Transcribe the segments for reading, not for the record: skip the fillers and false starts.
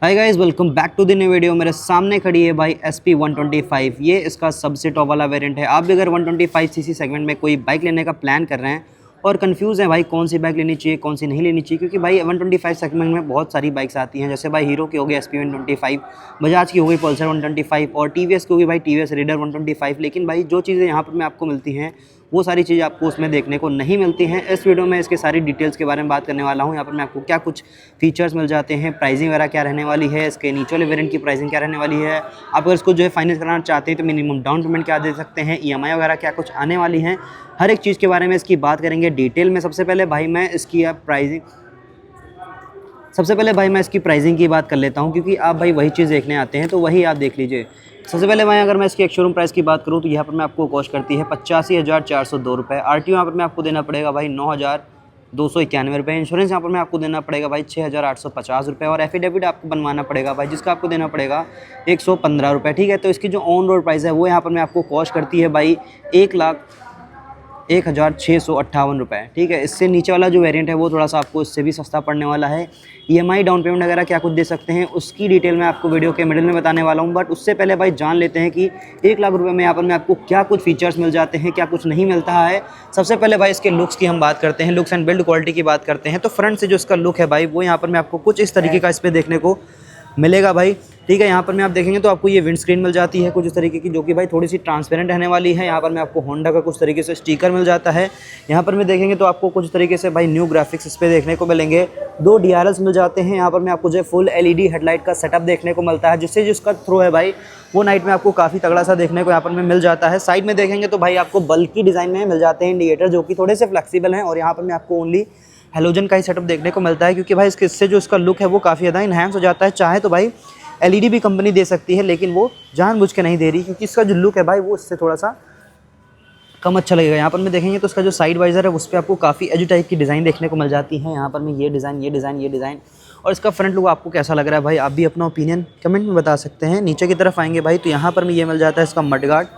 Hi guys, welcome back to the new video. मेरे सामने खड़ी है भाई SP 125। ये इसका सबसे टॉप वाला वेरिएंट है। आप भी अगर 125cc सेगमेंट में कोई बाइक लेने का प्लान कर रहे हैं और कंफ्यूज है भाई कौन सी बाइक लेनी चाहिए कौन सी नहीं लेनी चाहिए, क्योंकि भाई 125 सेगमेंट में बहुत सारी बाइक्स आती हैं। जैसे भाई हीरो की हो गई SP 125, बजाज की हो गई पल्सर 125 और TVS की होगी भाई TVS रेडर 125। लेकिन भाई जो चीज़ें यहाँ पर मैं आपको मिलती हैं वो सारी चीज़ें आपको उसमें देखने को नहीं मिलती हैं। इस वीडियो में इसके सारी डिटेल्स के बारे में बात करने वाला हूँ। यहाँ पर मैं आपको क्या कुछ फीचर्स मिल जाते हैं, प्राइसिंग वगैरह क्या रहने वाली है, इसके नीचे वाले वेरिएंट की प्राइसिंग क्या रहने वाली है, आप अगर इसको जो है फाइनेंस कराना चाहते हैं तो मिनिमम डाउन पेमेंट क्या दे सकते हैं, EMI वगैरह क्या कुछ आने वाली हैं, हर एक चीज़ के बारे में इसकी बात करेंगे डिटेल में। सबसे पहले भाई मैं इसकी इसकी प्राइसिंग की बात कर लेता हूँ, क्योंकि आप भाई वही चीज़ देखने आते हैं तो वही आप देख लीजिए। सबसे पहले भाई अगर मैं इसकी एक शोरूम प्राइस की बात करूँ तो यहाँ पर मैं आपको कॉस्ट करती है 85,402 रुपये। RTO यहाँ पर मैं आपको देना पड़ेगा भाई 9,291 रुपये। इंश्योरेंस यहाँ पर मैं आपको देना पड़ेगा भाई 6,850 रुपये और एफिडेविट आपको बनवाना पड़ेगा भाई, जिसका आपको देना पड़ेगा 115 रुपये। ठीक है, तो इसकी जो ऑन रोड प्राइस है वो यहाँ पर मैं आपको कॉस्ट करती है भाई 1,01,658 रुपये। ठीक है, इससे नीचे वाला जो वेरिएंट है वो थोड़ा सा आपको इससे भी सस्ता पड़ने वाला है। EMI डाउन पेमेंट वगैरह क्या कुछ दे सकते हैं उसकी डिटेल मैं आपको वीडियो के मिडिल में बताने वाला हूँ। बट उससे पहले भाई जान लेते हैं कि 1 लाख रुपये में यहाँ पर मैं आपको क्या कुछ फीचर्स मिल जाते हैं, क्या कुछ नहीं मिलता है। सबसे पहले भाई इसके लुक्स की हम बात करते हैं, लुक्स एंड बिल्ड क्वालिटी की बात करते हैं। तो फ्रंट से जो इसका लुक है भाई वो यहाँ पर मैं आपको कुछ इस तरीके का इस पर देखने को मिलेगा भाई। ठीक है, यहाँ पर मैं आप देखेंगे तो आपको ये विंड स्क्रीन मिल जाती है कुछ इस तरीके की, जो कि भाई थोड़ी सी ट्रांसपेरेंट रहने वाली है। यहाँ पर मैं आपको होंडा का कुछ तरीके से स्टिकर मिल जाता है। यहाँ पर मैं देखेंगे तो आपको कुछ तरीके से भाई न्यू ग्राफिक्स इस पर देखने को मिलेंगे। 2 DRLs मिल जाते हैं। यहाँ पर मैं आपको जो फुल LED हेडलाइट का सेटअप देखने को मिलता है, जिससे जो इसका थ्रो है भाई वो नाइट में आपको काफ़ी तगड़ा सा देखने को यहाँ पर में मिल जाता है। साइड में देखेंगे तो भाई आपको बल्कि डिज़ाइन में मिल जाते हैं इंडिकेटर, जो कि थोड़े से फ्लेक्सिबल हैं। और यहाँ पर मैं आपको ओनली हेलोजन का ही सेटअप देखने को मिलता है, क्योंकि भाई इससे जो इसका लुक है वो काफ़ी ज़्यादा इन्हांस हो जाता है। चाहे तो भाई LED भी कंपनी दे सकती है, लेकिन वो जानबूझ के नहीं दे रही, क्योंकि इसका जो लुक है भाई वो इससे थोड़ा सा कम अच्छा लगेगा। यहाँ पर मैं देखेंगे तो इसका जो साइड वाइज़र है उस पर आपको काफ़ी एज टाइप की डिज़ाइन देखने को मिल जाती है। यहाँ पर मैं ये डिज़ाइन और इसका फ्रंट लुक आपको कैसा लग रहा है भाई, आप भी अपना ओपिनियन कमेंट में बता सकते हैं। नीचे की तरफ आएंगे भाई तो यहाँ पर मैं ये मिल जाता है इसका मडगार्ड,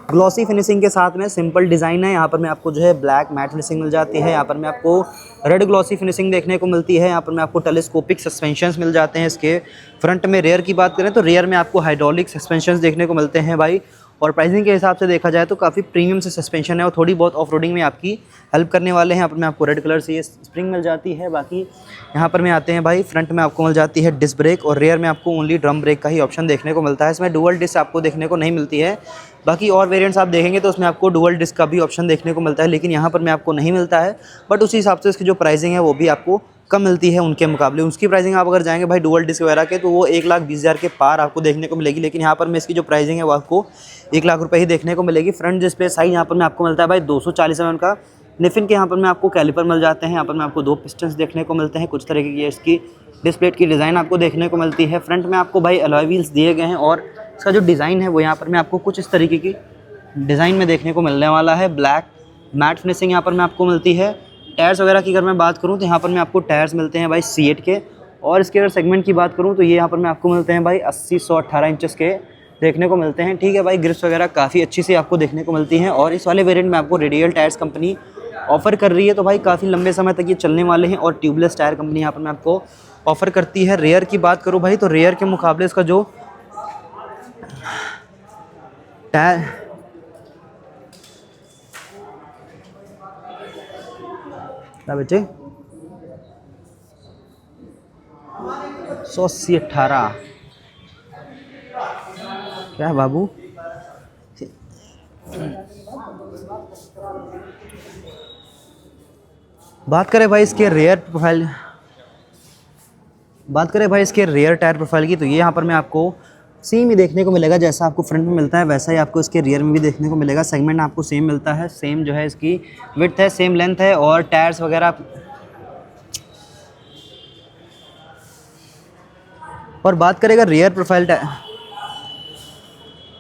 ग्लॉसी फिनिशिंग के साथ में सिंपल डिज़ाइन है। यहाँ पर मैं आपको जो है ब्लैक मैट फिनिशिंग मिल जाती है। यहाँ पर मैं आपको रेड ग्लॉसी फिनिशिंग देखने को मिलती है। यहाँ पर मैं आपको टेलीस्कोपिक सस्पेंशंस मिल जाते हैं इसके फ्रंट में। रेयर की बात करें तो रेयर में आपको हाइड्रोलिक सस्पेंशंस देखने को मिलते हैं भाई। और प्राइसिंग के हिसाब से देखा जाए तो काफ़ी प्रीमियम से सस्पेंशन है और थोड़ी बहुत ऑफ रोडिंग में आपकी हेल्प करने वाले हैं। यहाँ पर मैं आपको रेड कलर से ये स्प्रिंग मिल जाती है। बाकी यहाँ पर में आते हैं भाई, फ्रंट में आपको मिल जाती है डिस्क ब्रेक और रेयर में आपको ओनली ड्रम ब्रेक का ही ऑप्शन देखने को मिलता है। इसमें डुअल डिस्क आपको देखने को नहीं मिलती है। बाकी और वेरिएंट्स आप देखेंगे तो उसमें आपको डुअल डिस्क का भी ऑप्शन देखने को मिलता है, लेकिन यहाँ पर में आपको नहीं मिलता है। बट उसी हिसाब से इसकी जो प्राइसिंग है वो भी आपको कम मिलती है उनके मुकाबले। उसकी प्राइसिंग आप अगर जाएंगे भाई डुअल डिस्क वगैरह के तो वो 1,20,000 के पार आपको देखने को मिलेगी, लेकिन यहाँ पर में इसकी जो प्राइसिंग है वो आपको 1 लाख रुपये ही देखने को मिलेगी। फ्रंट डिस्प्ले साइज यहाँ पर में आपको मिलता है भाई 240 mm का। निफिन के यहाँ पर में आपको कैलिपर मिल जाते हैं। यहाँ पर में आपको 2 पिस्टन्स देखने को मिलते हैं। कुछ तरीके की इसकी डिस्प्ले की डिज़ाइन आपको देखने को मिलती है। फ्रंट में आपको भाई अलॉय व्हील्स दिए गए हैं और इसका जो डिज़ाइन है वो यहाँ पर में आपको कुछ इस तरीके की डिज़ाइन में देखने को मिलने वाला है। ब्लैक मैट फिनिशिंग यहाँ पर में आपको मिलती है। टायर्स वगैरह की अगर मैं बात करूँ तो यहाँ पर में आपको टायर्स मिलते हैं भाई C8 के। और इसके अगर सेगमेंट की बात करूँ तो ये यहाँ पर में आपको मिलते हैं भाई 80-118 इंचेस के देखने को मिलते हैं। ठीक है भाई, ग्रिप्स वगैरह काफ़ी अच्छी से आपको देखने को मिलती हैं। और इस वाले वेरिएंट में आपको रेडियल टायर्स कंपनी ऑफ़र कर रही है, तो भाई काफ़ी लंबे समय तक ये चलने वाले हैं। और ट्यूबलेस टायर कंपनी यहाँ पर मैं आपको ऑफ़र करती है। रेयर की बात करूँ भाई तो रेयर के मुकाबले इसका जो टायर क्या बच्चे 180-18 क्या है बाबू। बात करें भाई इसके रेयर टायर प्रोफाइल की तो ये यहाँ पर मैं आपको सेम ही देखने को मिलेगा। जैसा आपको फ्रंट में मिलता है वैसा ही आपको इसके रियर में भी देखने को मिलेगा। सेगमेंट आपको सेम मिलता है, सेम जो है इसकी विड्थ है, सेम लेंथ है। और टायर्स वगैरह और बात करेगा रेयर प्रोफाइल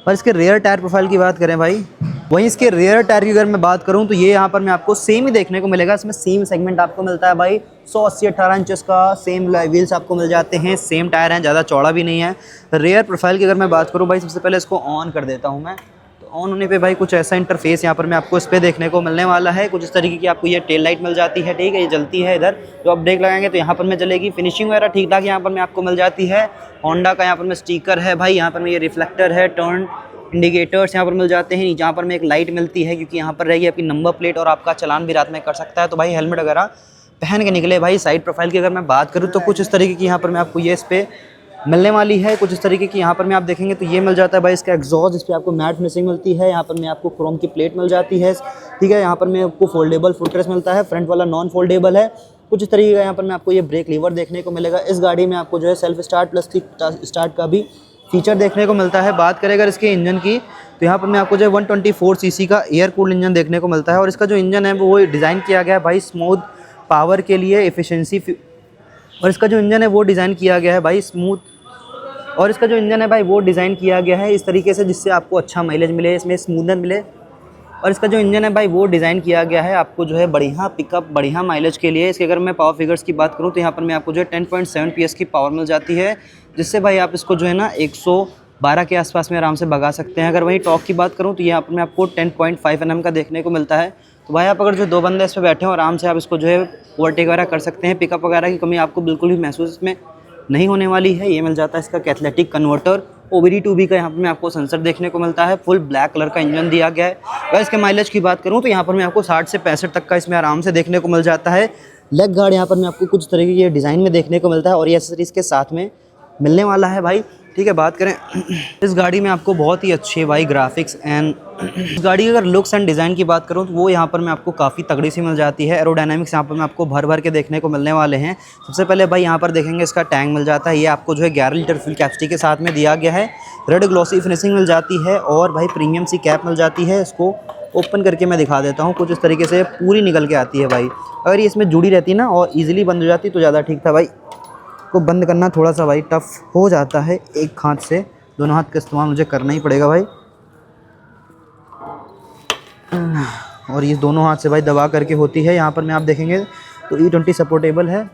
पर इसके रेयर टायर प्रोफाइल की बात करें भाई, वहीं इसके रेयर टायर की अगर मैं बात करूं तो ये यहाँ पर मैं आपको सेम ही देखने को मिलेगा। इसमें सेम सेगमेंट आपको मिलता है भाई 180-18 इंचेस का। सेम व्हील्स आपको मिल जाते हैं, सेम टायर हैं, ज़्यादा चौड़ा भी नहीं है। रेयर प्रोफाइल की अगर मैं बात करूं भाई, सबसे पहले इसको ऑन कर देता हूं मैं, तो ऑन होने पे भाई कुछ ऐसा इंटरफेस यहाँ पर मैं आपको इस पे देखने को मिलने वाला है। कुछ इस तरीके की आपको ये टेल लाइट मिल जाती है, ठीक है, ये जलती है इधर, जो आप ब्रेक लगाएंगे तो यहाँ पर में जलेगी। फिनिशिंग वगैरह ठीक ठाक यहाँ पर में आपको मिल जाती है। होंडा का यहाँ पर में स्टिकर है भाई, यहाँ पर में ये रिफ्लेक्टर है, टर्न इंडिकेटर्स यहाँ पर मिल जाते हैं। यहाँ पर में एक लाइट मिलती है क्योंकि यहाँ पर रहेगी आपकी नंबर प्लेट और आपका चालान भी रात में कर सकता है। तो भाई हेलमेट वगैरह पहन के निकले। भाई साइड प्रोफाइल की अगर मैं बात करूँ तो कुछ इस तरीके की यहाँ पर मैं आपको ये इस पर मिलने वाली है। कुछ इस तरीके की यहाँ पर में आप देखेंगे तो ये मिल जाता है भाई इसका एग्जॉस्ट, इस पर आपको मैट फिनिशिंग मिलती है। यहाँ पर में आपको क्रोम की प्लेट मिल जाती है, ठीक है। यहाँ पर में आपको फोल्डेबल फुटरेस्ट मिलता है, फ्रंट वाला नॉन फोल्डेबल है। कुछ इस तरीके का यहाँ पर में आपको ये ब्रेक लीवर देखने को मिलेगा। इस गाड़ी में आपको जो है self start plus kick start का भी फीचर देखने को मिलता है। बात करें अगर इसके इंजन की तो यहाँ पर में आपको जो है 124 सीसी का एयर कूल्ड इंजन देखने को मिलता है। और इसका जो इंजन है वो डिज़ाइन किया गया है भाई स्मूथ पावर के लिए, एफिशिएंसी। और इसका जो इंजन है वो डिज़ाइन किया गया है भाई इस तरीके से जिससे आपको अच्छा माइलेज मिले, इसमें स्मूथनेस मिले। और इसका जो इंजन है भाई वो डिज़ाइन किया गया है आपको जो है बढ़िया पिकअप, बढ़िया माइलेज के लिए। इसके अगर मैं पावर फिगर्स की बात करूँ तो यहाँ पर मैं आपको जो है 10.7 PS की पावर मिल जाती है, जिससे भाई आप इसको जो है ना 112 के आसपास में आराम से भगा सकते हैं। अगर वहीं टॉर्क की बात करूँ तो यहाँ पर मैं आपको 10.5 Nm का देखने को मिलता है। तो भाई आप अगर जो 2 बंदे इस पर बैठे हो आराम से आप इसको जो है ओवरटेक वगैरह कर सकते हैं। पिकअप वगैरह की कमी आपको बिल्कुल भी महसूस इसमें नहीं होने वाली है। ये मिल जाता है इसका कैथलेटिक कन्वर्टर, OBD2B का यहाँ पर मैं आपको सेंसर देखने को मिलता है। फुल ब्लैक कलर का इंजन दिया गया है। अगर इसके माइलेज की बात करूँ तो यहाँ पर मैं आपको 60 से 65 तक का इसमें आराम से देखने को मिल जाता है। लेग गार्ड यहाँ पर मैं आपको कुछ तरीके के डिज़ाइन में देखने को मिलता है और ये एक्सेसरीज के साथ में मिलने वाला है भाई, ठीक है। बात करें इस गाड़ी में आपको बहुत ही अच्छे भाई ग्राफिक्स एंड इस गाड़ी की अगर लुक्स एंड डिज़ाइन की बात करूँ तो वो यहाँ पर मैं आपको काफ़ी तगड़ी सी मिल जाती है। एरोडायनामिक्स यहाँ पर मैं आपको भर भर के देखने को मिलने वाले हैं। सबसे पहले भाई यहाँ पर देखेंगे इसका टैंक मिल जाता है, ये आपको जो है 11 लीटर फ्यूल कैपेसिटी के साथ में दिया गया है। रेड ग्लॉसी फिनिशिंग मिल जाती है और भाई प्रीमियम सी कैप मिल जाती है। इसको ओपन करके मैं दिखा देता हूँ, कुछ इस तरीके से पूरी निकल के आती है भाई। अगर ये इसमें जुड़ी रहती ना और ईजिली बंद हो जाती तो ज़्यादा ठीक था भाई। को बंद करना थोड़ा सा भाई टफ हो जाता है, एक हाथ से, दोनों हाथ का इस्तेमाल मुझे करना ही पड़ेगा भाई। और ये दोनों हाथ से भाई दबा करके होती है। यहाँ पर मैं आप देखेंगे तो E20 सपोर्टेबल है,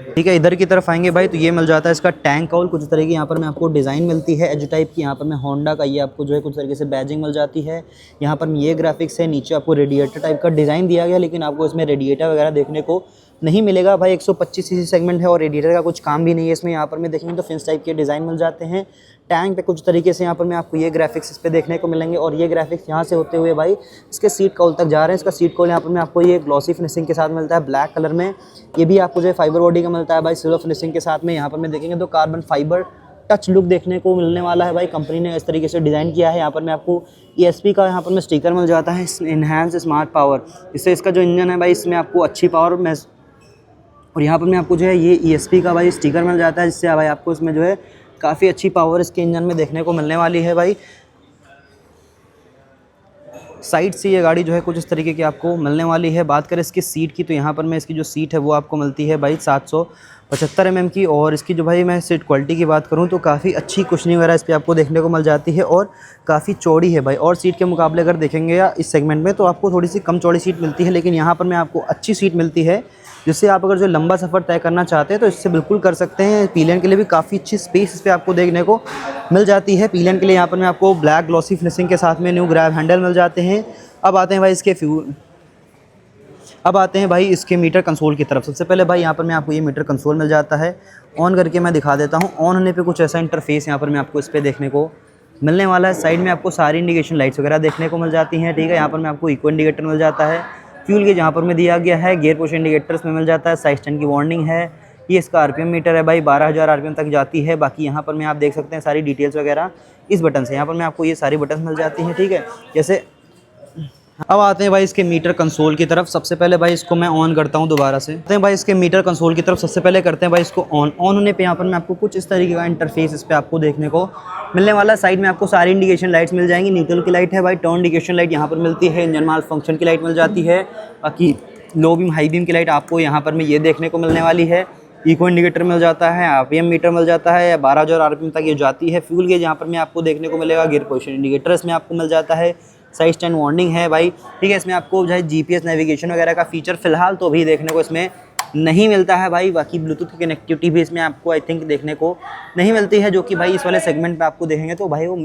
ठीक है। इधर की तरफ आएंगे भाई तो ये मिल जाता है इसका टैंक कॉल। कुछ तरह की यहाँ पर मैं आपको डिज़ाइन मिलती है एज टाइप की। यहाँ पर मैं होंडा का ये आपको जो है कुछ तरीके से बैजिंग मिल जाती है। यहाँ पर ये ग्राफिक्स है, नीचे आपको रेडिएटर टाइप का डिज़ाइन दिया गया, लेकिन आपको इसमें रेडिएटर वगैरह देखने को नहीं मिलेगा भाई। 125 सीसी सेगमेंट है और रेडिएटर का कुछ काम भी नहीं है इसमें। यहाँ पर मैं देखेंगे तो फिंस टाइप के डिज़ाइन मिल जाते हैं। टैंक पे कुछ तरीके से यहाँ पर मैं आपको ये ग्राफिक्स इस पे देखने को मिलेंगे और ये ग्राफिक्स यहाँ से होते हुए भाई इसके सीट कॉल तक जा रहे हैं। इसका सीट कॉल यहाँ पर मैं आपको ये ग्लॉसी फिनिशिंग के साथ मिलता है ब्लैक कलर में। ये भी आपको जो है फाइबर बॉडी का मिलता है भाई सिल्वर फिनिशिंग के साथ में। यहाँ पर मैं देखेंगे तो कार्बन फाइबर टच लुक देखने को मिलने वाला है भाई। कंपनी ने इस तरीके से डिज़ाइन किया है। यहाँ पर मैं आपको ESP का यहाँ पर मैं स्टिकर मिल जाता है, इनहैंस स्मार्ट पावर। इससे इसका जो इंजन है भाई इसमें आपको अच्छी पावर में, और यहाँ पर मैं आपको जो है ये ESP का भाई स्टिकर मिल जाता है, जिससे भाई आपको इसमें जो है काफ़ी अच्छी पावर इसके इंजन में देखने को मिलने वाली है भाई। साइड से ये गाड़ी जो है कुछ इस तरीके की आपको मिलने वाली है। बात करें इसकी सीट की तो यहाँ पर मैं इसकी जो सीट है वो आपको मिलती है भाई 775 mm की। और इसकी जो भाई मैं सीट क्वालिटी की बात करूँ तो काफ़ी अच्छी कुशनिंग वगैरह इस पर आपको देखने को मिल जाती है और काफ़ी चौड़ी है भाई। और सीट के मुकाबले अगर देखेंगे या इस सेगमेंट में तो आपको थोड़ी सी कम चौड़ी सीट मिलती है, लेकिन यहाँ पर मैं आपको अच्छी सीट मिलती है, जिससे आप अगर जो लंबा सफ़र तय करना चाहते हैं तो इससे बिल्कुल कर सकते हैं। पीलियन के लिए भी काफ़ी अच्छी स्पेस इस पर आपको देखने को मिल जाती है। पीलियन के लिए यहाँ पर मैं आपको ब्लैक ग्लॉसी फिनिशिंग के साथ में न्यू ग्रैब हैंडल मिल जाते हैं। अब आते हैं भाई इसके मीटर कंसोल की तरफ। सबसे पहले भाई यहाँ पर मैं आपको ये मीटर कंसोल मिल जाता है। ऑन करके मैं दिखा देता हूँ। ऑन होने पे कुछ ऐसा इंटरफेस यहाँ पर मैं आपको इस पर देखने को मिलने वाला है। साइड में आपको सारी इंडिकेशन लाइट्स वगैरह देखने को मिल जाती हैं, ठीक है। यहाँ पर मैं आपको इको इंडिकेटर मिल जाता है, फ्यूल गेज यहाँ पर में दिया गया है, गियर पुश इंडिकेटर इसमें मिल जाता है, साइड स्टैंड की वार्निंग है। ये इसका RPM मीटर है भाई, 12,000 RPM तक जाती है। बाकी यहाँ पर मैं आप देख सकते हैं सारी डिटेल्स वगैरह इस बटन से। यहाँ पर मैं आपको ये सारी बटन मिल जाती हैं, ठीक है। जैसे अब आते हैं भाई इसके मीटर कंसोल की तरफ। सबसे पहले भाई इसको मैं ऑन करता हूँ दोबारा से। आते हैं भाई इसके मीटर कंसोल की तरफ। सबसे पहले करते हैं भाई इसको ऑन होने पे यहाँ पर मैं आपको कुछ इस तरीके का इंटरफेस इस पे आपको देखने को मिलने वाला है। साइड में आपको सारी इंडिकेशन लाइट्स मिल जाएंगी। न्यूट्रल की लाइट है भाई, टर्न इंडिकेशन लाइट यहाँ पर मिलती है, इंजन माल फंक्शन की लाइट मिल जाती है। बाकी लो बीम हाई बीम की लाइट आपको यहाँ पर में ये देखने को मिलने वाली है। इको इंडिकेटर मिल जाता है, RPM मीटर मिल जाता है, 12,000 RPM तक ये जाती है। फ्यूल गेज यहाँ पर में आपको देखने को मिलेगा, गियर पोजीशन इंडिकेटर इसमें आपको मिल जाता है, साइड स्टैंड वार्निंग है भाई, ठीक है। इसमें आपको जो है GPS नेविगेशन वगैरह का फीचर फ़िलहाल तो भी देखने को इसमें नहीं मिलता है भाई। बाकी ब्लूटूथ की कनेक्टिविटी भी इसमें आपको आई थिंक देखने को नहीं मिलती है, जो कि भाई इस वाले सेगमेंट पे आपको देखेंगे तो भाई वो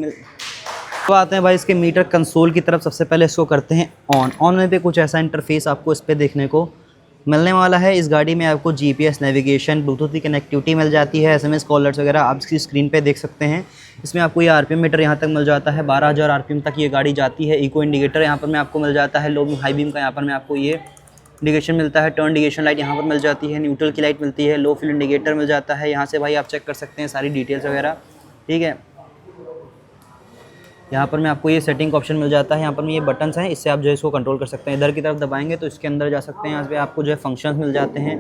तो आते हैं भाई इसके मीटर कंसोल की तरफ। सबसे पहले इसको करते हैं ऑन होने पे कुछ ऐसा इंटरफेस आपको इस पर देखने को मिलने वाला है। इस गाड़ी में आपको जीपीएस नेविगेशन, ब्लूटूथ की कनेक्टिविटी मिल जाती है, एसएमएस कॉलर्स वगैरह आप इसकी स्क्रीन पे देख सकते हैं। इसमें आपको ये आरपीएम मीटर यहाँ तक मिल जाता है, 12,000 आरपीएम तक ये गाड़ी जाती है। इको इंडिकेटर यहाँ पर में आपको मिल जाता है, लो हाई बीम का यहाँ पर में आपको ये इंडिकेशन मिलता है। टर्न इंडिकेशन लाइट यहाँ पर मिल जाती है, न्यूट्रल की लाइट मिलती है, लो फ्यूल इंडिकेटर मिल जाता है। यहाँ से भाई आप चेक कर सकते हैं सारी डिटेल्स वगैरह, ठीक है। यहाँ पर में आपको ये सेटिंग का ऑप्शन मिल जाता है। यहाँ पर में ये बटन्स हैं, इससे आप जो है इसको कंट्रोल कर सकते हैं। इधर की तरफ दबाएंगे तो इसके अंदर जा सकते हैं। यहाँ पे आपको जो है फंक्शंस मिल जाते हैं।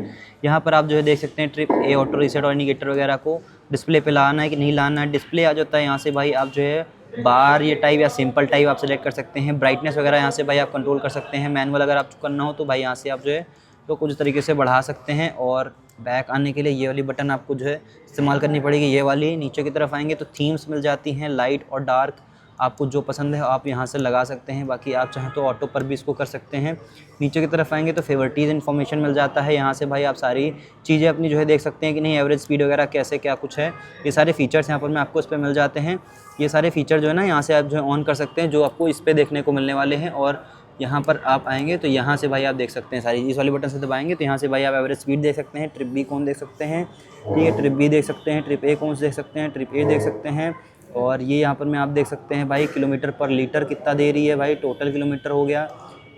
यहाँ पर आप जो है देख सकते हैं ट्रिप ए, ऑटो रीसेट और इंडिकेटर वगैरह को डिस्प्ले पे लाना है कि नहीं लाना है। डिस्प्ले आ जाता है यहाँ से भाई आप जो है बार ये टाइप या सिंपल टाइप आप सेलेक्ट कर सकते हैं। ब्राइटनेस वगैरह यहाँ से भाई आप कंट्रोल कर सकते हैं। मैनुअल अगर आपको करना हो तो भाई यहाँ से आप जो है तो कुछ तरीके से बढ़ा सकते हैं। और बैक आने के लिए ये वाली बटन आपको जो है इस्तेमाल करनी पड़ेगी, ये वाली। नीचे की तरफ आएंगे तो थीम्स मिल जाती हैं, लाइट और डार्क, आपको जो पसंद है आप यहाँ से लगा सकते हैं। बाकी आप चाहें तो ऑटो पर भी इसको कर सकते हैं। नीचे की तरफ आएंगे तो फेवरेटीज़ इन्फॉर्मेशन मिल जाता है। यहाँ से भाई आप सारी चीज़ें अपनी जो है देख सकते हैं कि नहीं, एवरेज स्पीड वगैरह कैसे क्या कुछ है, ये सारे फीचर्स यहाँ पर मैं आपको इस पर मिल जाते हैं। ये सारे फीचर जो है ना यहाँ से आप जो है ऑन कर सकते हैं, जो आपको इस पर देखने को मिलने वाले हैं। और यहाँ पर आप आएंगे तो यहाँ से भाई आप देख सकते हैं सारी, इस वाले बटन से दबाएंगे तो यहाँ से भाई आप एवरेज स्पीड देख सकते हैं, ट्रिप बी कौन देख सकते हैं, ठीक है, ट्रिप बी देख सकते हैं, ट्रिप ए कौन से देख सकते हैं, ट्रिप ए देख सकते हैं। और ये यहाँ पर मैं आप देख सकते हैं भाई किलोमीटर पर लीटर कितना दे रही है भाई, टोटल किलोमीटर हो गया।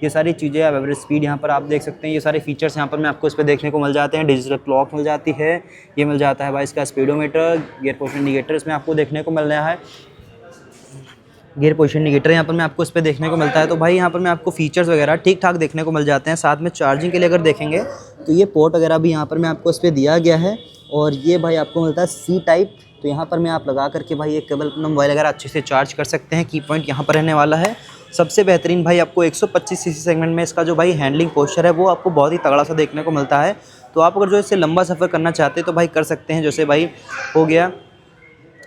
ये सारी चीज़ें आप एवरेज स्पीड यहाँ पर आप देख सकते हैं। ये सारे फीचर्स यहाँ पर मैं आपको इस पर देखने को मिल जाते हैं। डिजिटल क्लॉक मिल जाती है, ये मिल जाता है भाई इसका स्पीडोमीटर, गियर पोजिशन इंडिकेटर इसमें आपको देखने को मिल रहा है। गियर पोजिशन इंडिकेटर यहाँ पर मैं आपको इस पर देखने को मिलता है। तो भाई यहाँ पर मैं आपको फीचर्स वगैरह ठीक ठाक देखने को मिल जाते हैं। साथ में चार्जिंग के लिए अगर देखेंगे तो ये पोर्ट वगैरह भी यहाँ पर मैं आपको इस पर दिया गया है। और ये भाई आपको मिलता है सी टाइप, तो यहाँ पर मैं आप लगा करके भाई एक केबल अपना मोबाइल वगैरह अच्छे से चार्ज कर सकते हैं। की पॉइंट यहाँ पर रहने वाला है सबसे बेहतरीन भाई, आपको 125 सीसी सेगमेंट में इसका जो भाई हैंडलिंग पोस्चर है वो आपको बहुत ही तगड़ा सा देखने को मिलता है। तो आप अगर जो इससे लंबा सफ़र करना चाहते हैं तो भाई कर सकते हैं। जैसे भाई हो गया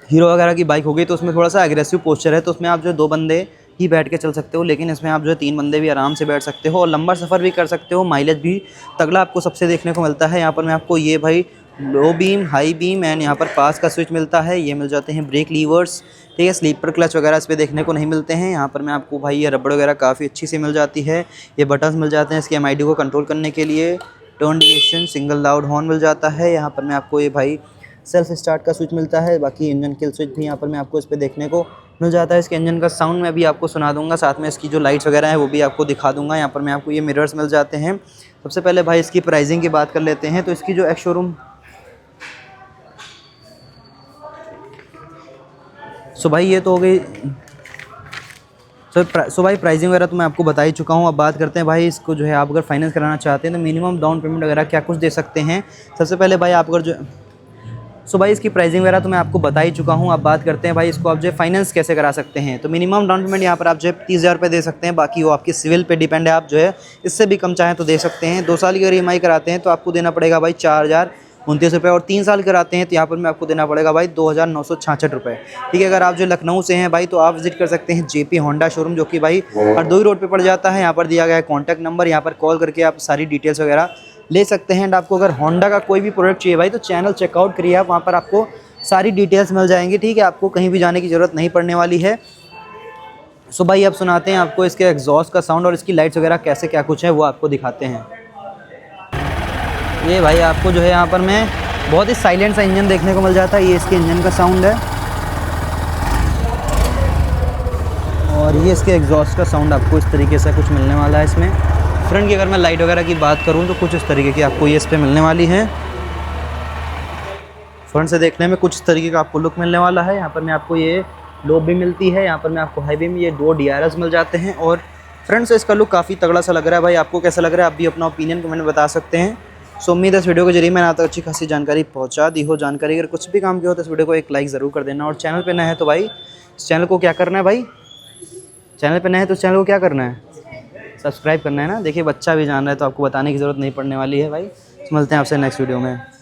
हीरो वगैरह की बाइक हो गई तो उसमें थोड़ा सा एग्रेसिव पोस्चर है, तो उसमें आप जो 2 बंदे ही बैठ के चल सकते हो, लेकिन इसमें आप जो है 3 बंदे भी आराम से बैठ सकते हो और लंबा सफ़र भी कर सकते हो। माइलेज भी तगड़ा आपको सबसे देखने को मिलता है। यहाँ पर मैं आपको ये भाई low beam, high beam and यहाँ पर पास का स्विच मिलता है। ये मिल जाते हैं ब्रेक लीवर्स, ठीक है। स्लीपर क्लच वगैरह इस पर देखने को नहीं मिलते हैं। यहाँ पर मैं आपको भाई ये रबड़ वगैरह काफ़ी अच्छी से मिल जाती है। ये बटन्स मिल जाते हैं इसके MID को कंट्रोल करने के लिए। Turn indication, single loud horn मिल जाता है। यहाँ पर मैं आपको ये भाई सेल्फ स्टार्ट का स्विच मिलता है। बाकी इंजन किल स्विच भी यहाँ पर मैं आपको इस पर देखने को मिल जाता है। इसके इंजन का साउंड मैं भी आपको सुना दूंगा, साथ में इसकी जो लाइट्स वगैरह हैं वो भी आपको दिखा दूंगा। यहाँ पर मैं आपको ये मिरर्स मिल जाते हैं। सबसे पहले भाई इसकी प्राइसिंग की बात कर लेते हैं। तो इसकी जो एक्स शोरूम सो भाई ये तो हो गई। सो भाई प्राइसिंग वगैरह तो मैं आपको बता ही चुका हूँ। अब बात करते हैं भाई इसको जो है आप अगर फाइनेंस कराना चाहते हैं तो मिनिमम डाउन पेमेंट वगैरह क्या कुछ दे सकते हैं। सबसे पहले भाई आप अगर जो सो भाई इसकी प्राइसिंग वगैरह तो मैं आपको बता ही चुका हूँ। अब बात करते हैं भाई इसको आप जो है फाइनेंस कैसे करा सकते हैं। तो मिनिमम डाउन पेमेंट यहाँ पर आप जो है 30,000 रुपये दे सकते हैं। बाकी वो आपकी सिविल पे डिपेंड है, आप जो है इससे भी कम चाहें तो दे सकते हैं। 2 साल की अगर EMI कराते हैं तो आपको देना पड़ेगा भाई 4,029 रुपये, और 3 साल कराते हैं तो यहाँ पर मैं आपको देना पड़ेगा भाई 2,966 रुपये, ठीक है। अगर आप जो लखनऊ से हैं भाई तो आप विजिट कर सकते हैं JP होंडा शोरूम, जो कि भाई हरदोई रोड पे पड़ जाता है। यहाँ पर दिया गया है कॉन्टैक्ट नंबर, यहाँ पर कॉल करके आप सारी डिटेल्स वगैरह ले सकते हैं। एंड आपको अगर होंडा का कोई भी प्रोडक्ट चाहिए भाई तो चैनल चेकआउट करिए आप, वहाँ पर आपको सारी डिटेल्स मिल जाएंगी, ठीक है। आपको कहीं भी जाने की ज़रूरत नहीं पड़ने वाली है। सो भाई अब सुनाते हैं आपको इसके एग्जॉस्ट का साउंड और इसकी लाइट्स वगैरह कैसे क्या कुछ है वो आपको दिखाते हैं। ये भाई आपको जो है यहाँ पर मैं बहुत ही साइलेंट सा इंजन देखने को मिल जाता है। ये इसके इंजन का साउंड है और ये इसके एग्जॉस्ट का साउंड आपको इस तरीके से कुछ मिलने वाला है। इसमें फ्रंट की अगर मैं लाइट वगैरह की बात करूँ तो कुछ इस तरीके की आपको ये इस पर मिलने वाली है। फ्रंट से देखने में कुछ इस तरीके का आपको लुक मिलने वाला है। यहाँ पर मैं आपको ये लो भी मिलती है, यहाँ पर मैं आपको हाई बीम, ये 2 DRS मिल जाते हैं। और फ्रंट से इसका लुक काफ़ी तगड़ा सा लग रहा है भाई। आपको कैसा लग रहा है आप भी अपना ओपिनियन कमेंट में बता सकते हैं। सो उम्मीद है इस वीडियो के जरिए मैंने आप तक अच्छी खासी जानकारी पहुँचा दी हो। जानकारी अगर कुछ भी काम की हो तो इस वीडियो को एक लाइक ज़रूर कर देना। और चैनल पर नया है तो भाई इस चैनल को क्या करना है भाई, चैनल पर नया है तो चैनल को क्या करना है, सब्सक्राइब करना है ना। देखिए बच्चा भी जान रहा है तो आपको बताने की ज़रूरत नहीं पड़ने वाली है भाई। मिलते हैं आपसे नेक्स्ट वीडियो में।